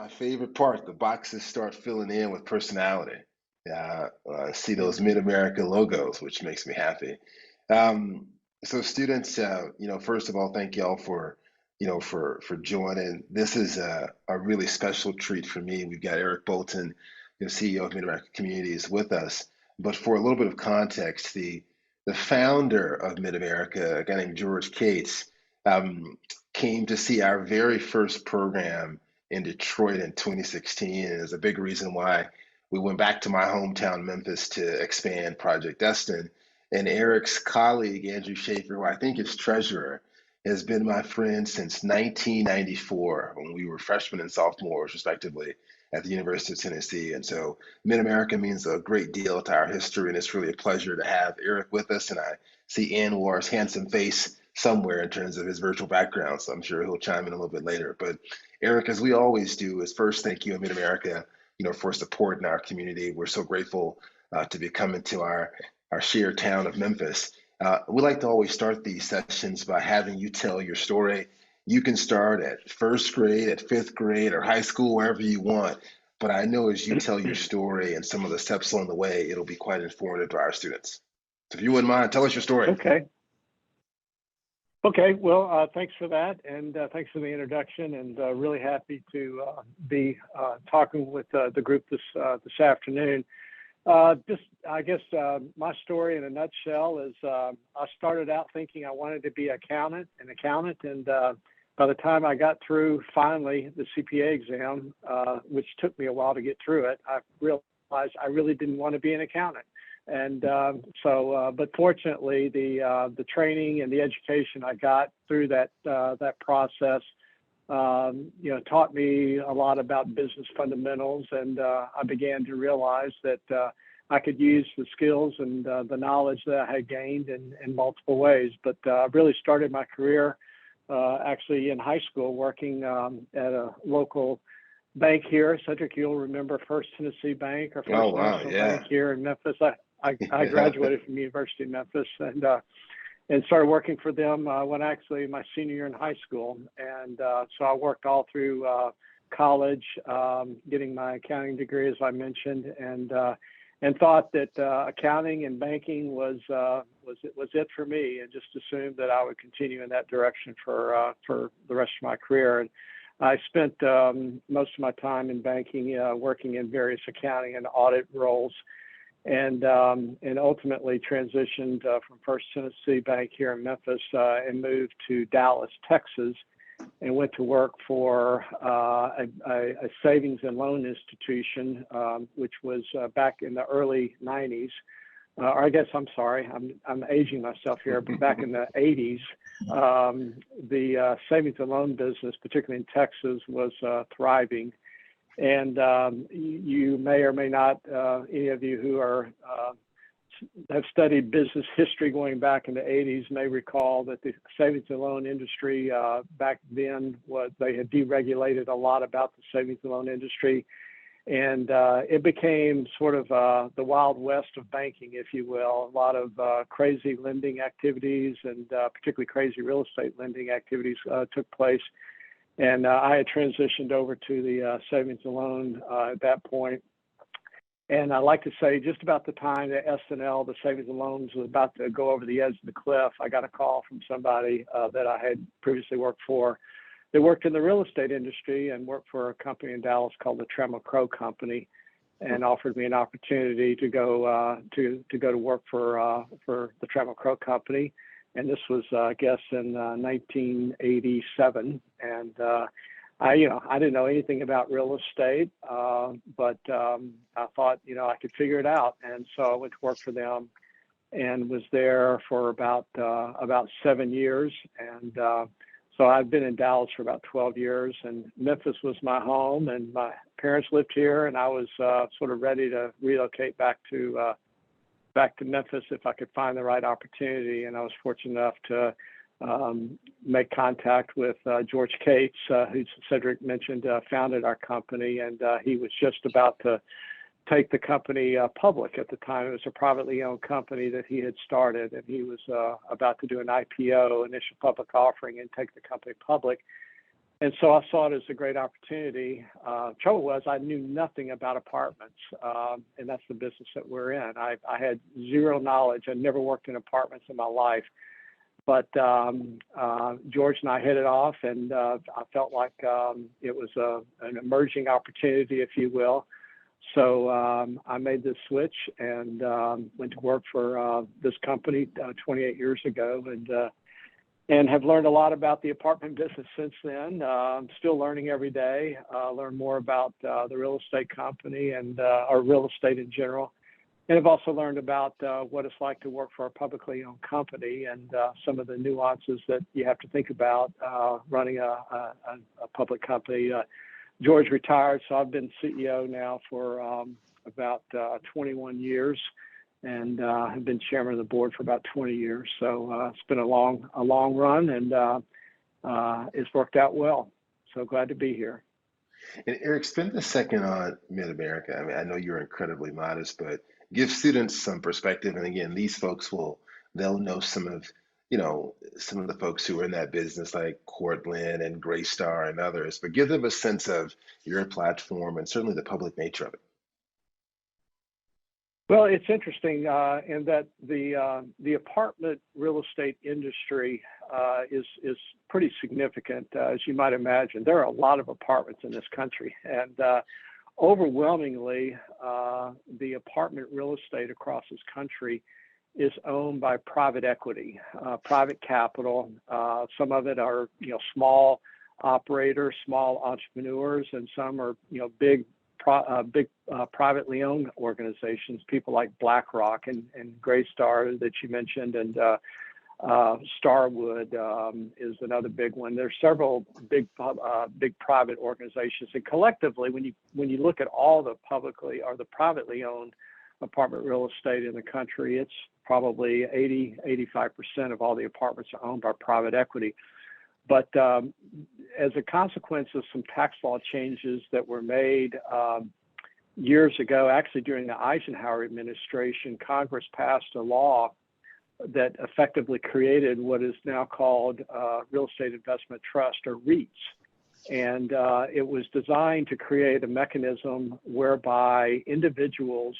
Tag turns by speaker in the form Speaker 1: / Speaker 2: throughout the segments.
Speaker 1: my favorite part. The boxes start filling in with personality. I see
Speaker 2: Yeah.
Speaker 1: those Mid-America logos, which makes me happy. Um, so students, first of all, thank y'all for, for joining. This is a really special treat for me. We've got Eric Bolton, CEO of Mid-America Communities, with us. But for a little bit of context, the founder of Mid-America, a guy named George Cates, um, came to see our very first program in Detroit in 2016. And is a big reason why we went back to my hometown, Memphis, to expand Project Destined. And Eric's colleague, Andrew Schaefer, who I think is treasurer, has been my friend since 1994 when we were freshmen and sophomores, respectively, at the University of Tennessee. And so Mid America means a great deal to our history, and it's really a pleasure to have Eric with us. And I see Anwar's handsome face somewhere in terms of his virtual background, so I'm sure he'll chime in a little bit later. But Eric, as we always do, is first thank you, Mid America, for support in our community. We're so grateful to be coming to our shared town of Memphis. We like to always start these sessions by having you tell your story. You can start at first grade, at fifth grade, or high school, wherever you want. But I know as you tell your story and some of the steps along the way, it'll be quite informative to our students. So if you wouldn't mind, tell us your story.
Speaker 2: Okay. Okay. Well, thanks for that, and thanks for the introduction. And really happy to be talking with the group this afternoon. Just, I guess, my story in a nutshell is I started out thinking I wanted to be an accountant, and by the time I got through finally the CPA exam, which took me a while to get through it, I realized I really didn't want to be an accountant. And but fortunately, the training and the education I got through that process, taught me a lot about business fundamentals, and I began to realize that I could use the skills and the knowledge that I had gained in multiple ways. But I really started my career actually in high school, working at a local bank here. Cedric, you'll remember First Tennessee Bank, or First National Bank here in Memphis. I graduated from the University of Memphis and started working for them when actually my senior year in high school. And so I worked all through college, getting my accounting degree, as I mentioned, and thought that accounting and banking was it for me, and just assumed that I would continue in that direction for the rest of my career. And I spent most of my time in banking, working in various accounting and audit roles, and ultimately transitioned from First Tennessee Bank here in Memphis and moved to Dallas, Texas, and went to work for a savings and loan institution, which was back in the early 90s. Or I guess, I'm sorry, I'm aging myself here, but back in the 80s, the savings and loan business, particularly in Texas, was thriving. And you may or may not, any of you who have studied business history going back in the 80s may recall that the savings and loan industry back then, they had deregulated a lot about the savings and loan industry. And it became sort of the Wild West of banking, if you will. A lot of crazy lending activities, and particularly crazy real estate lending activities took place. And I had transitioned over to the savings and loan at that point. And I like to say, just about the time that S&L, the savings and loans, was about to go over the edge of the cliff, I got a call from somebody that I had previously worked for. They worked in the real estate industry and worked for a company in Dallas called the Trammell Crow Company, and offered me an opportunity to go to work for the Trammell Crow Company. And this was, I guess, in 1987. And I didn't know anything about real estate, but I thought, I could figure it out. And so I went to work for them and was there for about 7 years. And so I've been in Dallas for about 12 years, and Memphis was my home, and my parents lived here, and I was sort of ready to relocate back to Memphis if I could find the right opportunity. And I was fortunate enough to make contact with George Cates, who Cedric mentioned founded our company, and he was just about to take the company public at the time. It was a privately owned company that he had started, and he was about to do an IPO, initial public offering, and take the company public. And so I saw it as a great opportunity. Trouble was I knew nothing about apartments, and that's the business that we're in. I had zero knowledge. I'd never worked in apartments in my life. But George and I hit it off, and I felt like it was an emerging opportunity, if you will. So I made this switch and went to work for this company 28 years ago, and have learned a lot about the apartment business since then. I'm still learning every day, learn more about the real estate company and our real estate in general. And I've also learned about what it's like to work for a publicly owned company and some of the nuances that you have to think about running a public company. George retired, so I've been CEO now for about 21 years, and have been chairman of the board for about 20 years. So it's been a long run, and it's worked out well. So glad to be here.
Speaker 1: And Eric, spend a second on Mid-America. I mean, I know you're incredibly modest, but give students some perspective. And again, these folks they'll know some of the folks who are in that business like Cortland and Graystar and others, but give them a sense of your platform and certainly the public nature of it.
Speaker 2: Well, it's interesting in that the apartment real estate industry is pretty significant, as you might imagine. There are a lot of apartments in this country, and overwhelmingly, the apartment real estate across this country is owned by private equity, private capital. Some of it are small operators, small entrepreneurs, and some are big privately owned organizations, people like BlackRock and Graystar that you mentioned, and Starwood is another big one. There's several big private organizations, and collectively, when you look at all the publicly or the privately owned apartment real estate in the country, it's probably 85% of all the apartments are owned by private equity. But as a consequence of some tax law changes that were made years ago, actually during the Eisenhower administration, Congress passed a law that effectively created what is now called Real Estate Investment Trust, or REITs. And it was designed to create a mechanism whereby individuals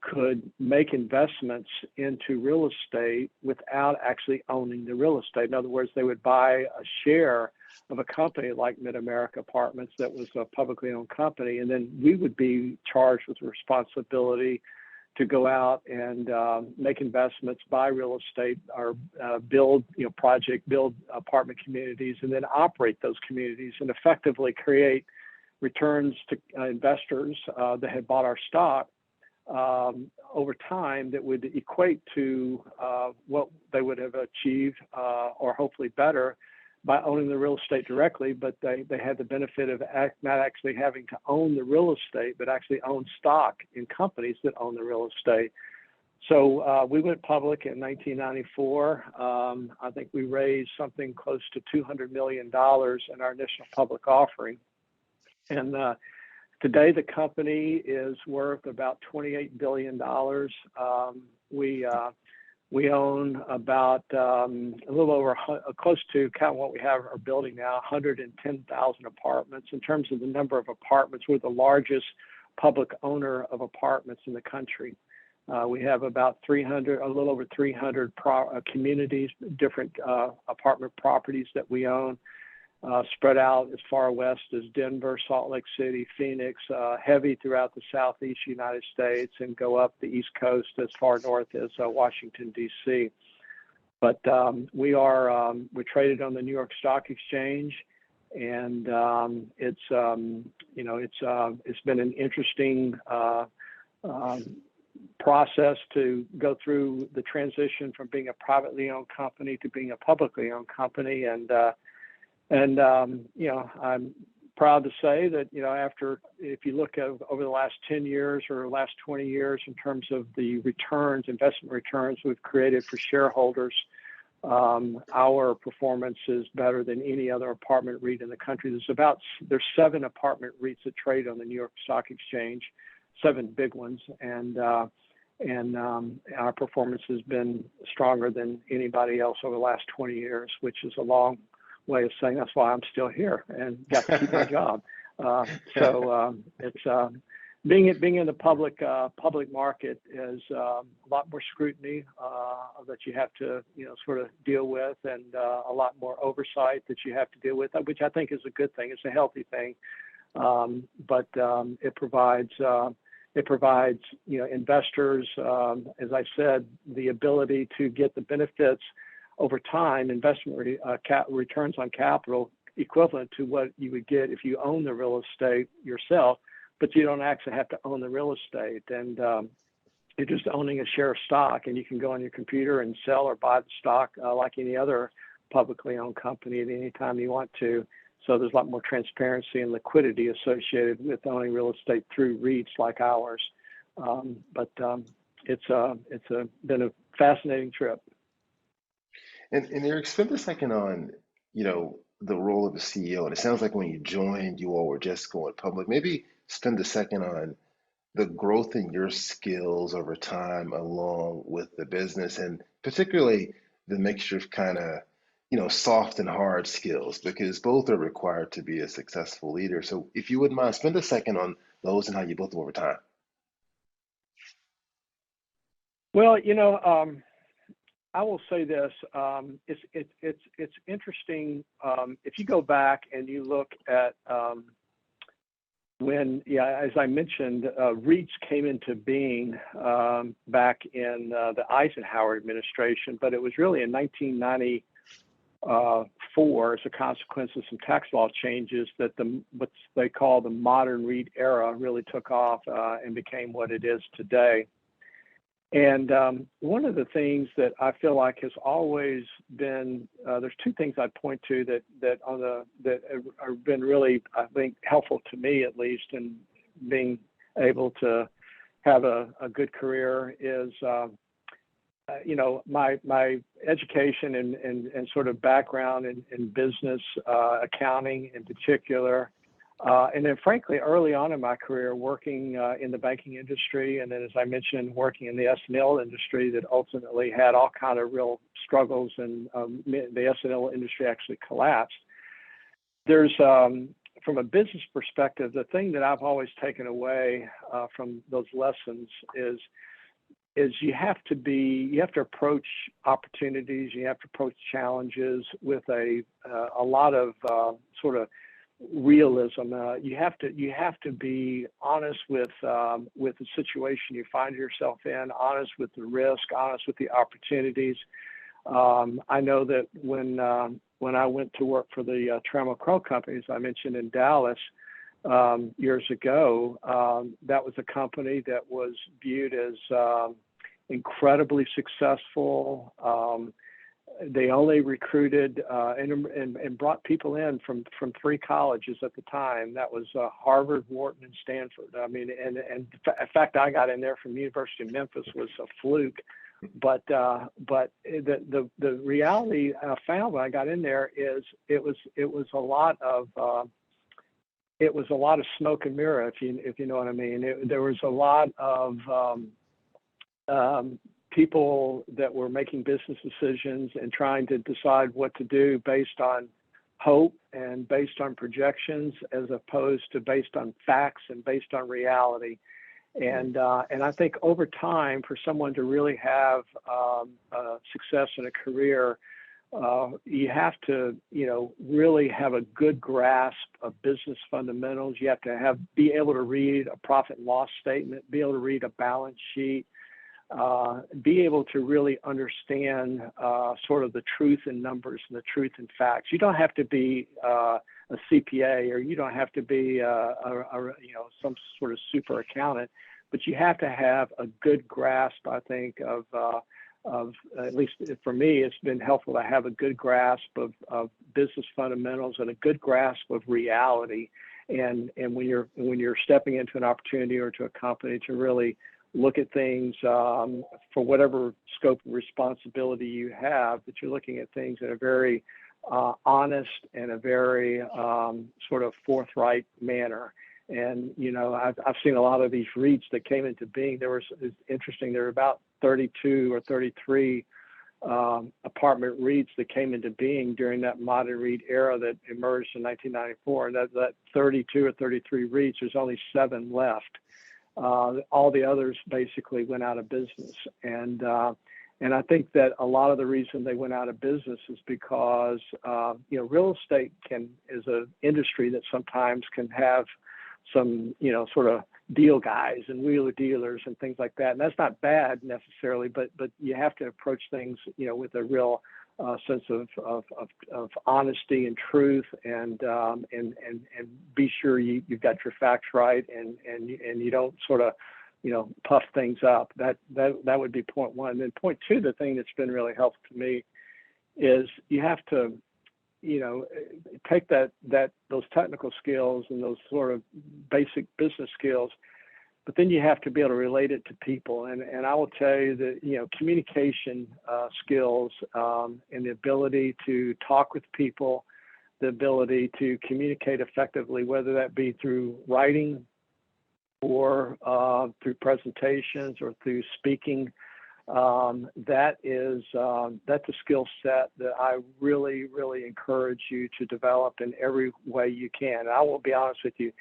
Speaker 2: could make investments into real estate without actually owning the real estate. In other words, they would buy a share of a company like Mid-America Apartments that was a publicly owned company, and then we would be charged with the responsibility to go out and make investments, buy real estate, or build apartment communities, and then operate those communities and effectively create returns to investors that had bought our stock over time that would equate to what they would have achieved or hopefully better by owning the real estate directly, but they had the benefit of not actually having to own the real estate, but actually own stock in companies that own the real estate. So we went public in 1994. I think we raised something close to $200 million in our initial public offering. And today, the company is worth about $28 billion. We own about a little over, close to, count what we have are building now, 110,000 apartments. In terms of the number of apartments, we're the largest public owner of apartments in the country. We have about a little over 300 communities, different apartment properties that we own. Spread out as far west as Denver, Salt Lake City, Phoenix, heavy throughout the southeast United States, and go up the East Coast as far north as Washington, D.C. But we're traded on the New York Stock Exchange, and it's been an interesting process to go through the transition from being a privately owned company to being a publicly owned company, and I'm proud to say that, if you look at over the last 10 years or last 20 years in terms of the investment returns we've created for shareholders, our performance is better than any other apartment REIT in the country. There's 7 apartment REITs that trade on the New York Stock Exchange, 7 big ones, and our performance has been stronger than anybody else over the last 20 years, which is a long way of saying that's why I'm still here and got to keep my job. It's being in the public market is a lot more scrutiny that you have to sort of deal with, and a lot more oversight that you have to deal with, which I think is a good thing. It's a healthy thing, but it provides investors, as I said, the ability to get the benefits over time, investment returns on capital equivalent to what you would get if you own the real estate yourself, but you don't actually have to own the real estate. And you're just owning a share of stock, and you can go on your computer and sell or buy the stock like any other publicly owned company at any time you want to. So there's a lot more transparency and liquidity associated with owning real estate through REITs like ours. But it's been a fascinating trip.
Speaker 1: And Eric, spend a second on, the role of a CEO. And it sounds like when you joined, you all were just going public. Maybe spend a second on the growth in your skills over time along with the business, and particularly the mixture of kind of, soft and hard skills, because both are required to be a successful leader. So if you wouldn't mind, spend a second on those and how you built them over time.
Speaker 2: Well, I will say this: it's interesting if you go back and you look at when, as I mentioned, REITs came into being back in the Eisenhower administration, but it was really in 1994 as a consequence of some tax law changes that what they call the modern REIT era really took off and became what it is today. And one of the things that I feel like has always been, there's two things I'd point to that have been really, I think, helpful to me, at least, in being able to have a good career is, my education and sort of background in business, accounting in particular. And then, frankly, early on in my career, working in the banking industry, and then, as I mentioned, working in the S&L industry that ultimately had all kind of real struggles, and the S&L industry actually collapsed. There's, from a business perspective, the thing that I've always taken away from those lessons is you have to approach opportunities, you have to approach challenges with a lot of sort of realism. You have to be honest with the situation you find yourself in, honest with the risk, honest with the opportunities. I know that when I went to work for the Trammell Crow Company, as I mentioned, in Dallas years ago, that was a company that was viewed as incredibly successful. They only recruited and brought people in from three colleges at the time. That was Harvard, Wharton, and Stanford. I mean, and in fact, I got in there from the University of Memphis was a fluke. But the reality I found when I got in there is it was a lot of smoke and mirror, if you know what I mean. There was a lot of people that were making business decisions and trying to decide what to do based on hope and based on projections, as opposed to based on facts and based on reality. And I think over time, for someone to really have success in a career, you have to, really have a good grasp of business fundamentals. You have to be able to read a profit and loss statement, be able to read a balance sheet, be able to really understand sort of the truth in numbers and the truth in facts. You don't have to be a CPA, or you don't have to be some sort of super accountant, but you have to have a good grasp, I think, of at least for me, it's been helpful to have a good grasp of business fundamentals and a good grasp of reality. And when you're stepping into an opportunity or to a company, to really look at things for whatever scope of responsibility you have, that you're looking at things in a very honest and a very sort of forthright manner. And, I've seen a lot of these REITs that came into being. It's interesting, there were about 32 or 33 apartment REITs that came into being during that modern REIT era that emerged in 1994. And that 32 or 33 REITs, there's only 7 left. All the others basically went out of business. And I think that a lot of the reason they went out of business is because, real estate is an industry that sometimes can have some, sort of deal guys and wheeler dealers and things like that. And that's not bad necessarily, but you have to approach things, with a real sense of honesty and truth, and be sure you've got your facts right, and you don't sort of, puff things up. That would be point one. And then point two, the thing that's been really helpful to me is you have to, take those technical skills and those sort of basic business skills, but then you have to be able to relate it to people. And I will tell you that, communication skills, and the ability to talk with people, the ability to communicate effectively, whether that be through writing or through presentations or through speaking, that's a skill set that I really, really encourage you to develop in every way you can. And I will be honest with you,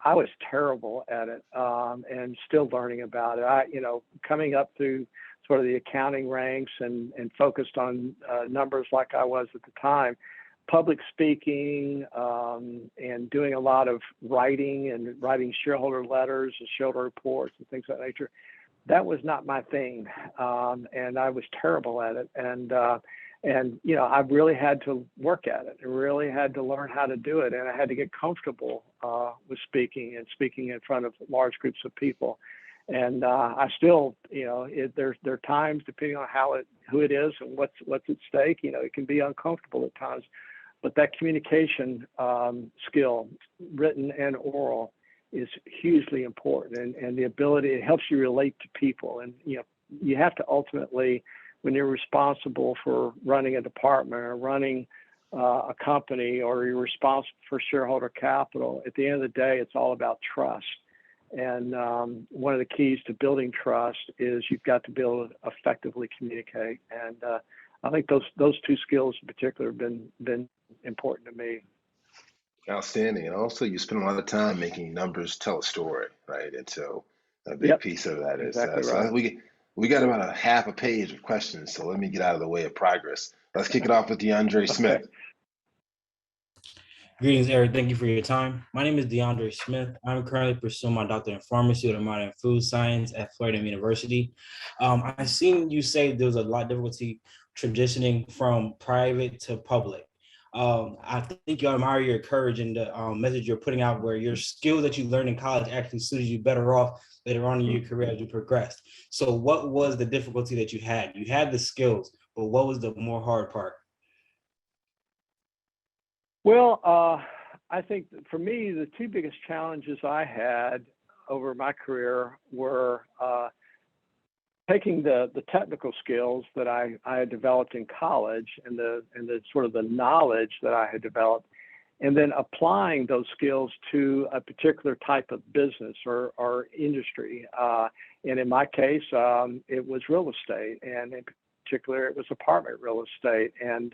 Speaker 2: I was terrible at it, and still learning about it. Coming up through sort of the accounting ranks and focused on numbers like I was at the time, public speaking, and doing a lot of writing shareholder letters and shareholder reports and things of that nature. That was not my thing, and I was terrible at it. And I really had to work at it. I really had to learn how to do it, and I had to get comfortable with speaking in front of large groups of people. And I still, there are times, depending on who it is and what's at stake, it can be uncomfortable at times. But that communication skill, written and oral, is hugely important, and the ability, it helps you relate to people. And you have to ultimately, when you're responsible for running a department or running a company, or you're responsible for shareholder capital, at the end of the day, it's all about trust. And one of the keys to building trust is you've got to be able to effectively communicate. And I think those two skills in particular have been important to me.
Speaker 1: Outstanding. And also, you spend a lot of time making numbers tell a story, right? And so a big piece of that is
Speaker 2: exactly
Speaker 1: so
Speaker 2: right.
Speaker 1: we got about a half a page of questions. So let me get out of the way of progress. Let's kick it off with Deandre Smith.
Speaker 2: Okay.
Speaker 3: Greetings, Eric. Thank you for your time. My name is Deandre Smith. I'm currently pursuing my doctorate in pharmacy with a minor in food science at Florida University. I've seen you say there was a lot of difficulty transitioning from private to public. I think you admire your courage and the message you're putting out, where your skills that you learned in college actually suited you better off later on in your career as you progressed. So what was the difficulty that you had? You had the skills, but what was the more hard part?
Speaker 2: Well, I think for me, the two biggest challenges I had over my career were taking the technical skills that I had developed in college, and the sort of the knowledge that I had developed, and then applying those skills to a particular type of business or industry. And in my case, it was real estate, and in particular, it was apartment real estate. And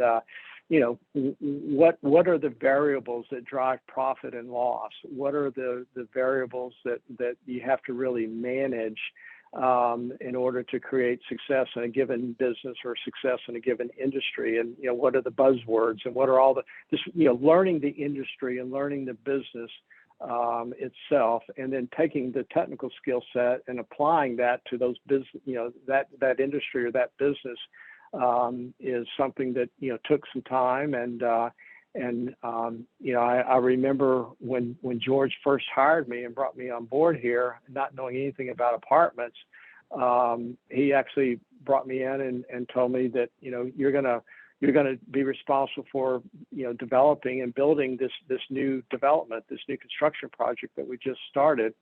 Speaker 2: what are the variables that drive profit and loss? What are the variables that you have to really manage in order to create success in a given business or success in a given industry? And what are the buzzwords, and what are all learning the industry and learning the business itself, and then taking the technical skill set and applying that to those business, that industry or that business, is something that took some time. And I remember when George first hired me and brought me on board here, not knowing anything about apartments, he actually brought me in and told me that you're gonna be responsible for developing and building this new development, this new construction project that we just started.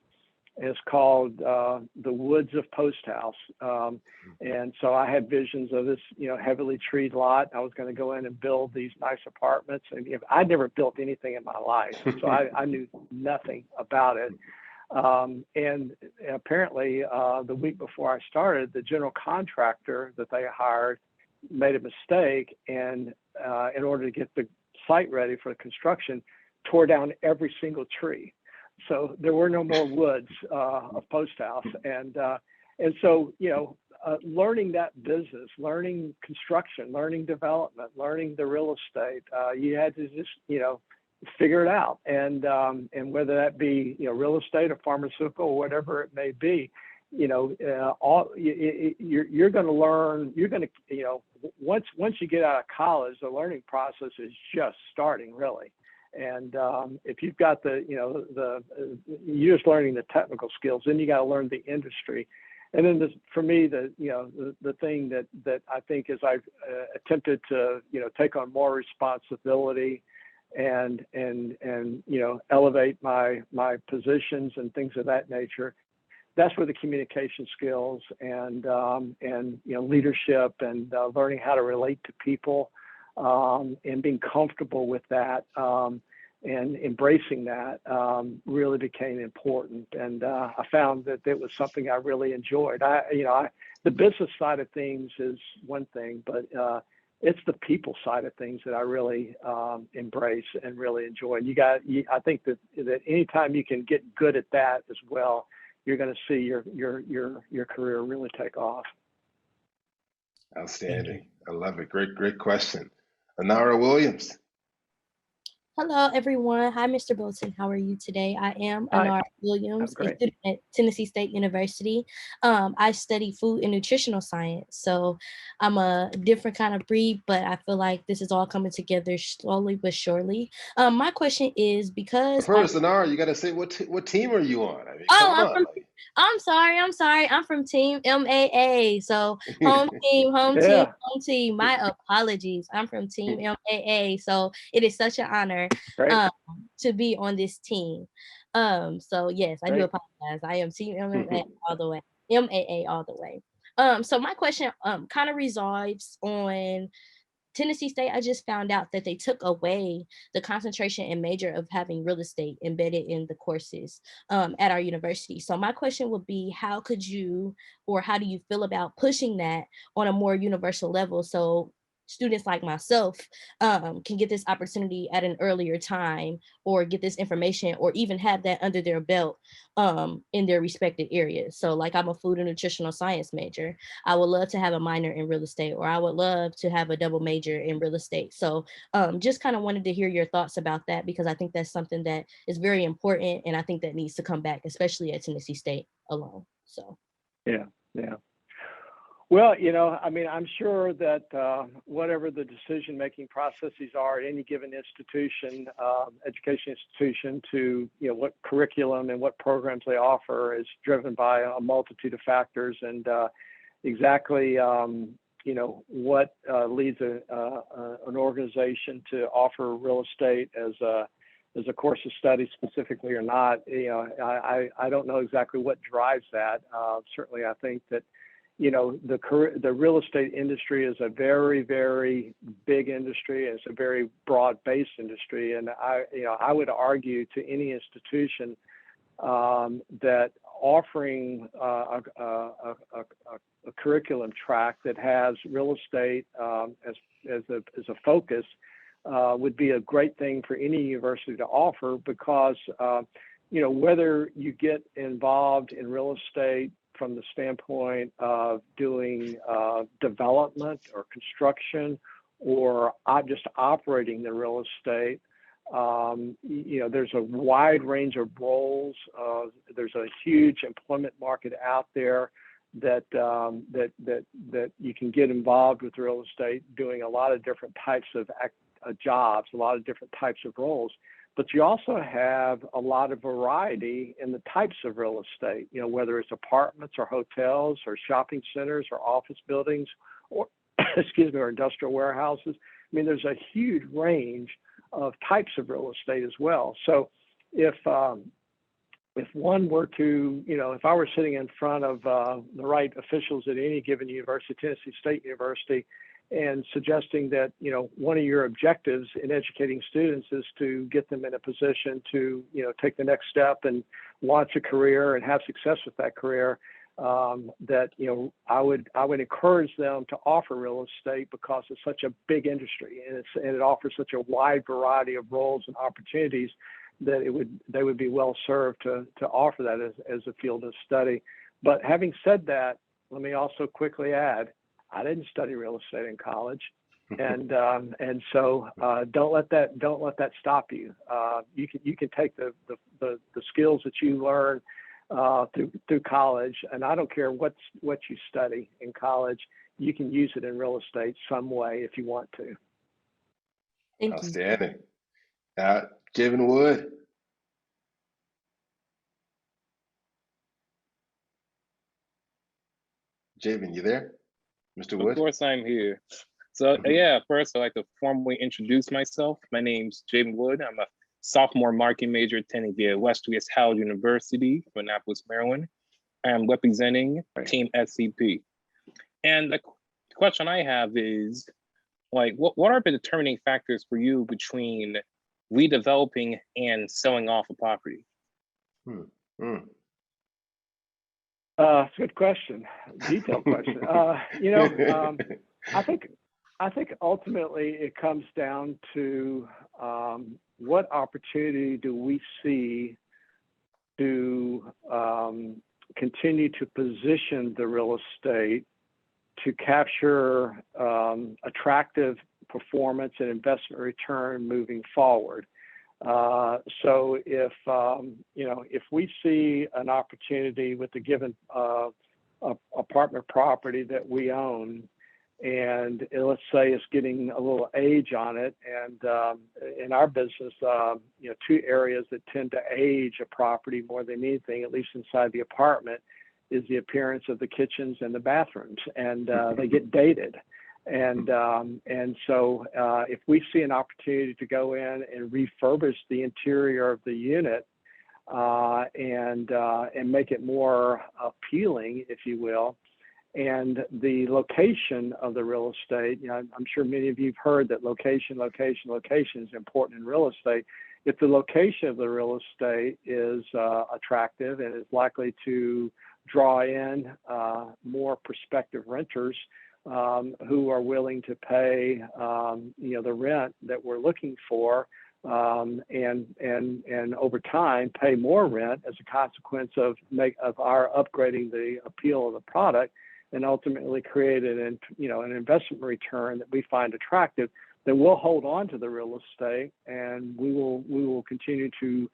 Speaker 2: It's called the Woods of Post House. And so I had visions of this, heavily treed lot. I was going to go in and build these nice apartments. And I'd never built anything in my life, so I knew nothing about it. And apparently, the week before I started, the general contractor that they hired, made a mistake and in order to get the site ready for the construction, tore down every single tree. So there were no more woods of Post House. And so, learning that business, learning construction, learning development, learning the real estate, you had to just, figure it out. And whether that be, real estate or pharmaceutical or whatever it may be, you're going to learn, once you get out of college, the learning process is just starting really. And if you've got you're just learning the technical skills, then you got to learn the industry. And then for me, the thing that I think is I've attempted to, take on more responsibility and elevate my positions and things of that nature. That's where the communication skills and leadership and learning how to relate to people and being comfortable with that and embracing that really became important. And I found that it was something I really enjoyed. The business side of things is one thing, but it's the people side of things that I really embrace and really enjoy. And I think that anytime you can get good at that as well, you're going to see your career really take off.
Speaker 1: Outstanding. I love it. Great question. Anarra Williams.
Speaker 4: Hello, everyone. Hi, Mr. Bolton. How are you today? I am Anarra Williams, a student at Tennessee State University. I study food and nutritional science. So I'm a different kind of breed, but I feel like this is all coming together slowly but surely. My question is because
Speaker 1: first, Anarra, you got to say what team are you on? I mean,
Speaker 4: I'm sorry. I'm from Team MAA. So home team. My apologies. I'm from Team MAA. So it is such an honor to be on this team. So yes, I do apologize. I am Team MAA all the way. MAA all the way. So my question kind of resides on Tennessee State. I just found out that they took away the concentration and major of having real estate embedded in the courses at our university. So my question would be, how do you feel about pushing that on a more universal level so students like myself can get this opportunity at an earlier time or get this information or even have that under their belt in their respective areas? So like I'm a food and nutritional science major. I would love to have a minor in real estate, or I would love to have a double major in real estate. So just kind of wanted to hear your thoughts about that, because I think that's something that is very important and I think that needs to come back, especially at Tennessee State alone. So
Speaker 2: yeah. Well, I'm sure that whatever the decision-making processes are at any given institution, education institution, to what curriculum and what programs they offer is driven by a multitude of factors, and exactly what leads an organization to offer real estate as a course of study specifically or not. I don't know exactly what drives that. Certainly, I think that the real estate industry is a very, very big industry, and it's a very broad-based industry. And I would argue to any institution that offering a curriculum track that has real estate as a focus would be a great thing for any university to offer, because whether you get involved in real estate from the standpoint of doing development or construction, or just operating the real estate, there's a wide range of roles. There's a huge employment market out there that you can get involved with real estate, doing a lot of different types of jobs, a lot of different types of roles. But you also have a lot of variety in the types of real estate, whether it's apartments or hotels or shopping centers or office buildings or, or industrial warehouses. I mean, there's a huge range of types of real estate as well. So if one were to, if I were sitting in front of the right officials at any given university, Tennessee State University, and suggesting that, one of your objectives in educating students is to get them in a position to, take the next step and launch a career and have success with that career, that I would encourage them to offer real estate because it's such a big industry and it offers such a wide variety of roles and opportunities that they would be well served to offer that as a field of study. But having said that, let me also quickly add, I didn't study real estate in college, and so don't let that stop you. You can take the skills that you learn through college, and I don't care what you study in college, you can use it in real estate some way if you want to.
Speaker 4: Thank you.
Speaker 1: Outstanding. Javen Wood. Javen, you there? Mr. Wood?
Speaker 5: Of course I'm here. So yeah, first I'd like to formally introduce myself. My name's Javen Wood. I'm a sophomore marketing major attending via West Howard University, Annapolis, Maryland. I am representing Team SCP. And the question I have is, like, what are the determining factors for you between redeveloping and selling off a property?
Speaker 2: It's a good question, detailed question. I think ultimately it comes down to what opportunity do we see to continue to position the real estate to capture attractive performance and investment return moving forward. So if we see an opportunity with a given apartment property that we own, and let's say it's getting a little age on it, and in our business, two areas that tend to age a property more than anything, at least inside the apartment, is the appearance of the kitchens and the bathrooms, and they get dated. And so if we see an opportunity to go in and refurbish the interior of the unit and make it more appealing, if you will, and the location of the real estate, I'm sure many of you have heard that location is important in real estate. If the location of the real estate is attractive and is likely to draw in more prospective renters who are willing to pay the rent that we're looking for, and over time pay more rent as a consequence of our upgrading the appeal of the product, and ultimately create an investment return that we find attractive, then we'll hold on to the real estate and we will continue to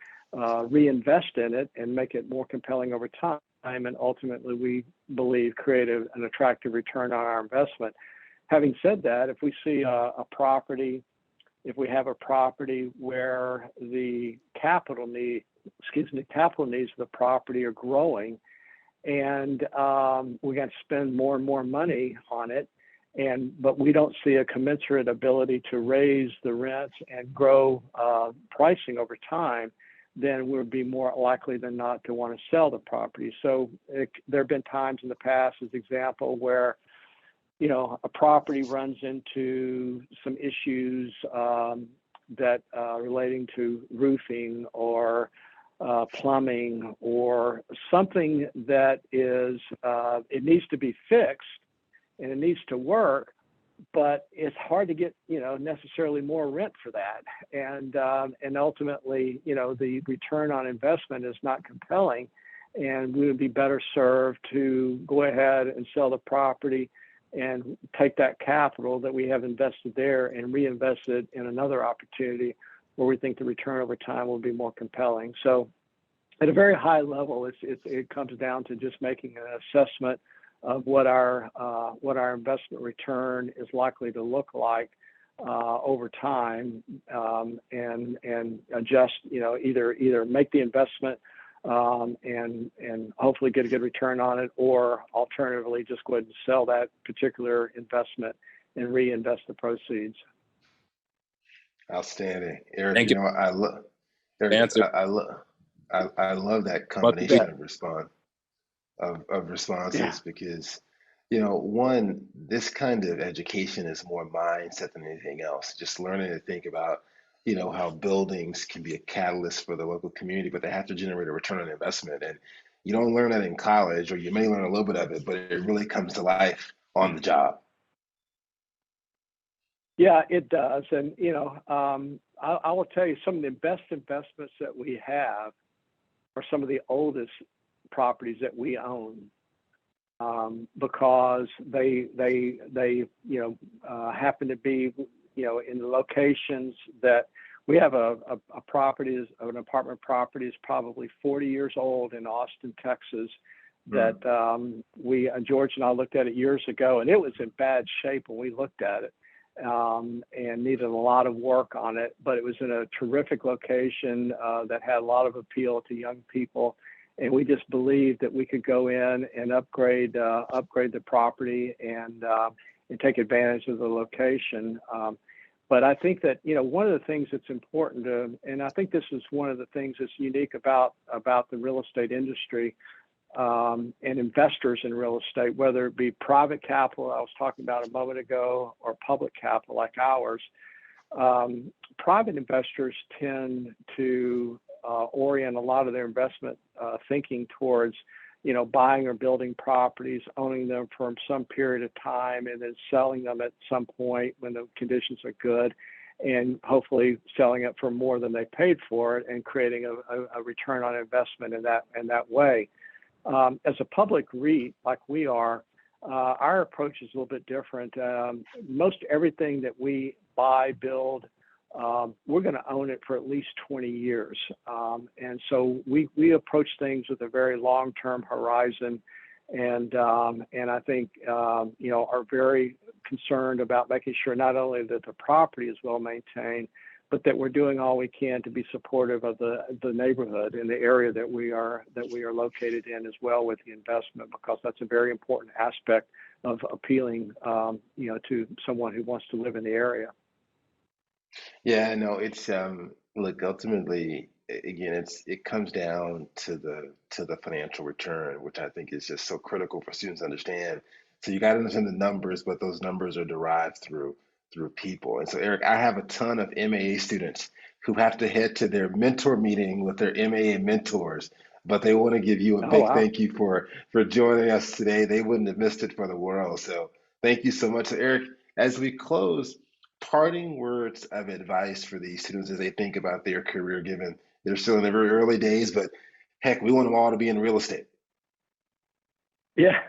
Speaker 2: reinvest in it and make it more compelling over time, and ultimately we believe create an attractive return on our investment. Having said that, if we see if we have a property where the capital needs of the property are growing, and we're going to spend more and more money on it, but we don't see a commensurate ability to raise the rents and grow pricing over time, then we'll be more likely than not to want to sell the property. So there have been times in the past, as example, where a property runs into some issues that relating to roofing or plumbing or something that is it needs to be fixed and it needs to work, but it's hard to get necessarily more rent for that, and ultimately the return on investment is not compelling, and we would be better served to go ahead and sell the property and take that capital that we have invested there and reinvest it in another opportunity where we think the return over time will be more compelling. So at a very high level, it comes down to just making an assessment of what our investment return is likely to look like over time, and adjust, either make the investment and hopefully get a good return on it, or alternatively just go ahead and sell that particular investment and reinvest the proceeds.
Speaker 1: Outstanding, Eric.
Speaker 5: Thank you.
Speaker 1: I love that combination of responses, because one, this kind of education is more mindset than anything else. Just learning to think about how buildings can be a catalyst for the local community, but they have to generate a return on investment. And You don't learn that in college, or you may learn a little bit of it, but it really comes to life on the job.
Speaker 2: Yeah, it does. And, I will tell you, some of the best investments that we have are some of the oldest properties that we own, because they happen to be, in the locations that we have. A property, an apartment property, is probably 40 years old in Austin, Texas, that George and I looked at it years ago, and it was in bad shape when we looked at it, and needed a lot of work on it, but it was in a terrific location that had a lot of appeal to young people. And we just believed that we could go in and upgrade the property and take advantage of the location. But I think that, one of the things that's important and I think this is one of the things that's unique about the real estate industry, and investors in real estate, whether it be private capital I was talking about a moment ago, or public capital like ours. Private investors tend to orient a lot of their investment thinking towards, buying or building properties, owning them for some period of time, and then selling them at some point when the conditions are good, and hopefully selling it for more than they paid for it, and creating a return on investment in that way. As a public REIT like we are, our approach is a little bit different. Most everything that we buy, build, we're going to own it for at least 20 years. And so we approach things with a very long-term horizon, and I think, are very concerned about making sure not only that the property is well maintained, but that we're doing all we can to be supportive of the neighborhood and the area that we are located in as well with the investment, because that's a very important aspect of appealing, to someone who wants to live in the area.
Speaker 1: Yeah, no, it's look, ultimately, again, it comes down to the financial return, which I think is just so critical for students to understand. So you got to understand the numbers, but those numbers are derived through people. And so, Eric, I have a ton of MAA students who have to head to their mentor meeting with their MAA mentors, but they want to give you a big thank you for joining us today. They wouldn't have missed it for the world. So thank you so much. So, Eric, as we close, parting words of advice for these students as they think about their career, given they're still in the very early days, but heck, we want them all to be in real estate.
Speaker 2: Yeah.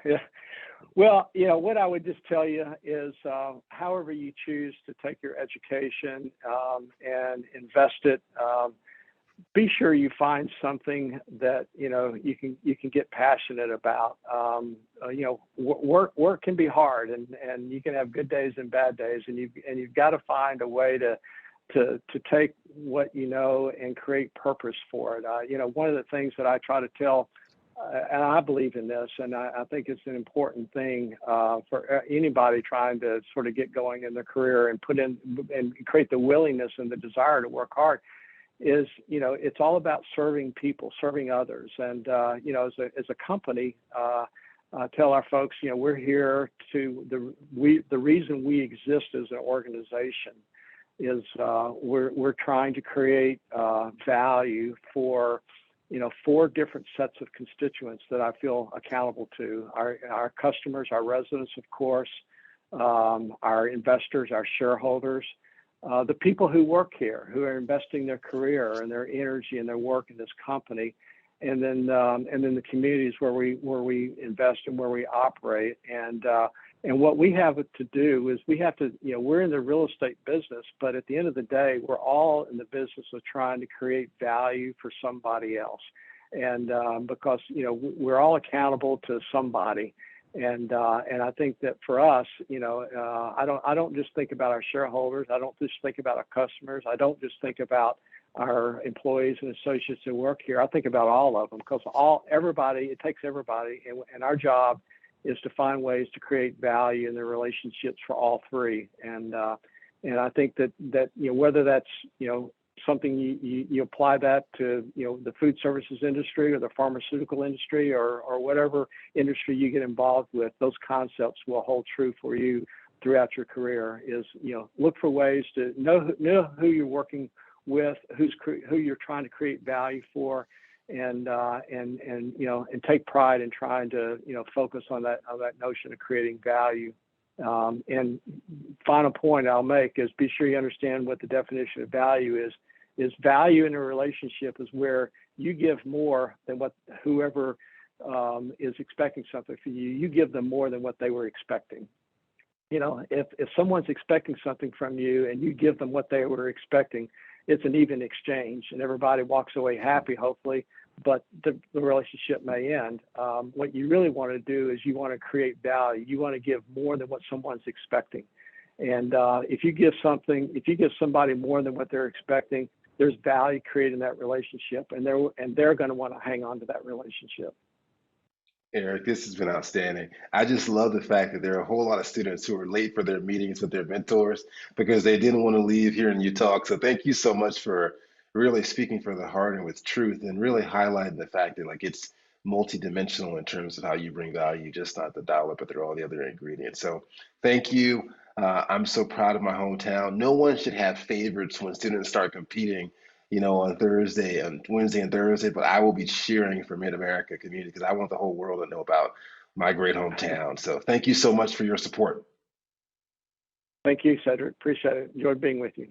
Speaker 2: Well, what I would just tell you is, however you choose to take your education and invest it, be sure you find something that you can get passionate about. Work can be hard, and you can have good days and bad days, and you've got to find a way to take what and create purpose for it. One of the things that I try to tell, and I believe in this, and I think it's an important thing for anybody trying to sort of get going in their career and put in and create the willingness and the desire to work hard, is it's all about serving people, serving others. And as a company, tell our folks, we're here to the reason we exist as an organization is we're trying to create value for 4 different sets of constituents that I feel accountable to: our customers, our residents, of course, our investors, our shareholders, the people who work here, who are investing their career and their energy and their work in this company, and then the communities where we invest and where we operate. And what we have to do is we have to, we're in the real estate business, but at the end of the day, we're all in the business of trying to create value for somebody else. And because, we're all accountable to somebody. And I think that for us, I don't just think about our shareholders. I don't just think about our customers. I don't just think about our employees and associates who work here. I think about all of them, because it takes everybody, and our job is to find ways to create value in the relationships for all 3. And I think that whether that's something you apply that to the food services industry or the pharmaceutical industry or whatever industry you get involved with, those concepts will hold true for you throughout your career. Is look for ways to know who you're working with, who you're trying to create value for, and you know, and take pride in trying to, you know, focus on that notion of creating value. And final point I'll make is be sure you understand what the definition of value is. Is value in a relationship is where you give more than what whoever is expecting something from you. You give them more than what they were expecting. You know, if someone's expecting something from you and you give them what they were expecting, it's an even exchange and everybody walks away happy, hopefully, but the relationship may end. What you really want to do is you want to create value. You want to give more than what someone's expecting. And if you give somebody more than what they're expecting, there's value created in that relationship, and they're going to want to hang on to that relationship.
Speaker 1: Eric, this has been outstanding. I just love the fact that there are a whole lot of students who are late for their meetings with their mentors because they didn't want to leave hearing you talk. So thank you so much for really speaking from the heart and with truth and really highlighting the fact that like it's multidimensional in terms of how you bring value, just not the dollar, but there are all the other ingredients. So thank you. I'm so proud of my hometown. No one should have favorites when students start competing, you know, on Wednesday and Thursday, but I will be cheering for Mid-America community because I want the whole world to know about my great hometown. So thank you so much for your support.
Speaker 2: Thank you, Cedric. Appreciate it. Enjoyed being with you.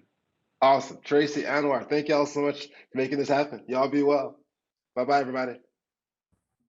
Speaker 1: Awesome. Tracy, Anwar, thank y'all so much for making this happen. Y'all be well. Bye-bye, everybody.